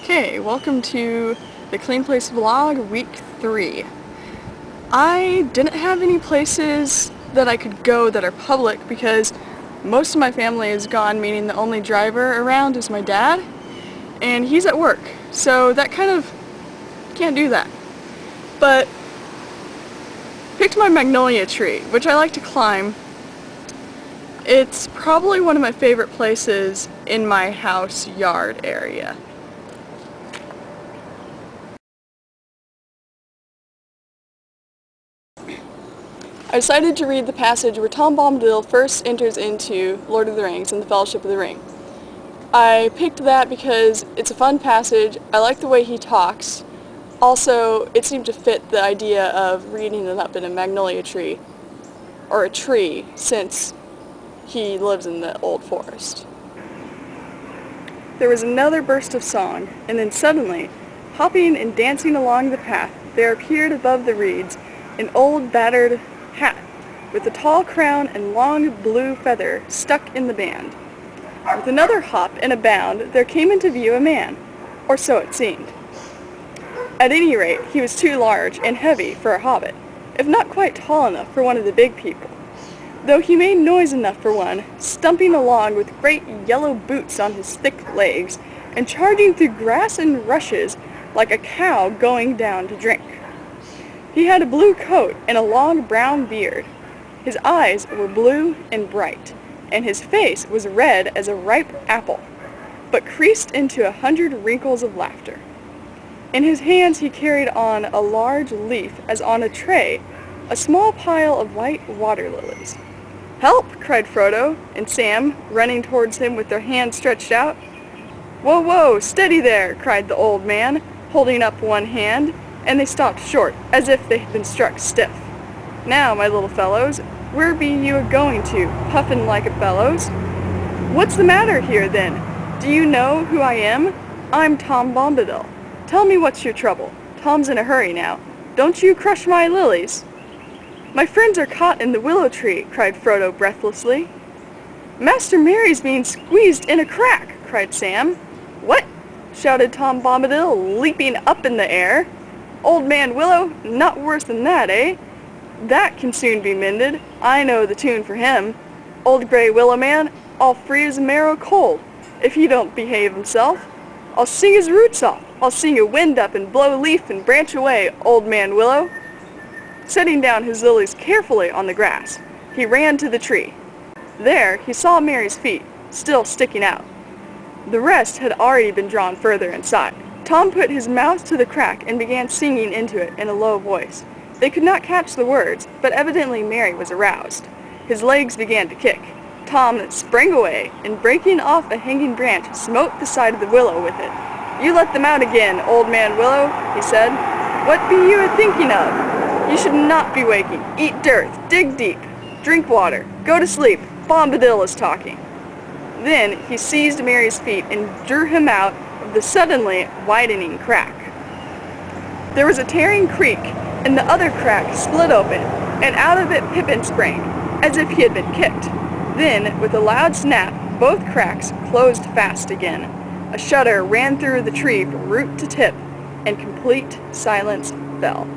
Okay, welcome to the Cleanplace vlog, week 3. I didn't have any places that I could go that are public because most of my family is gone, meaning the only driver around is my dad, and he's at work, so that kind of can't do that. But picked my magnolia tree, which I like to climb. It's probably one of my favorite places in my house yard area. I decided to read the passage where Tom Bombadil first enters into Lord of the Rings and the Fellowship of the Ring. I picked that because it's a fun passage, I like the way he talks. Also, it seemed to fit the idea of reading it up in a magnolia tree, or a tree, since he lives in the old forest. There was another burst of song, and then suddenly, hopping and dancing along the path, there appeared above the reeds an old battered hat with a tall crown and long blue feather stuck in the band. With another hop and a bound, there came into view a man, or so it seemed. At any rate, he was too large and heavy for a hobbit, if not quite tall enough for one of the big people, though he made noise enough for one, stumping along with great yellow boots on his thick legs, and charging through grass and rushes like a cow going down to drink. He had a blue coat and a long brown beard. His eyes were blue and bright, and his face was red as a ripe apple, but creased into 100 wrinkles of laughter. In his hands he carried on a large leaf as on a tray, a small pile of white water lilies. "Help!" cried Frodo and Sam, running towards him with their hands stretched out. "Whoa, whoa, steady there!" cried the old man, holding up one hand, and they stopped short, as if they had been struck stiff. "Now, my little fellows, where be you a-going to, puffin' like a bellows?" "What's the matter here, then? Do you know who I am? I'm Tom Bombadil. Tell me what's your trouble. Tom's in a hurry now. Don't you crush my lilies." "My friends are caught in the willow tree," cried Frodo breathlessly. "Master Merry's being squeezed in a crack," cried Sam. "What?" shouted Tom Bombadil, leaping up in the air. "Old Man Willow, not worse than that, eh? That can soon be mended. I know the tune for him. Old Grey Willow Man, I'll freeze a marrow cold if he don't behave himself. I'll sing his roots off. I'll sing a wind up and blow leaf and branch away, Old Man Willow." Setting down his lilies carefully on the grass, he ran to the tree. There he saw Merry's feet, still sticking out. The rest had already been drawn further inside. Tom put his mouth to the crack and began singing into it in a low voice. They could not catch the words, but evidently Merry was aroused. His legs began to kick. Tom sprang away, and breaking off a hanging branch, smote the side of the willow with it. "You let them out again, Old Man Willow," he said. "What be you a-thinking of? You should not be waking. Eat dirt, dig deep, drink water, go to sleep. Bombadil is talking." Then he seized Merry's feet and drew him out of the suddenly widening crack. There was a tearing creak, and the other crack split open, and out of it Pippin sprang, as if he had been kicked. Then, with a loud snap, both cracks closed fast again. A shudder ran through the tree from root to tip, and complete silence fell.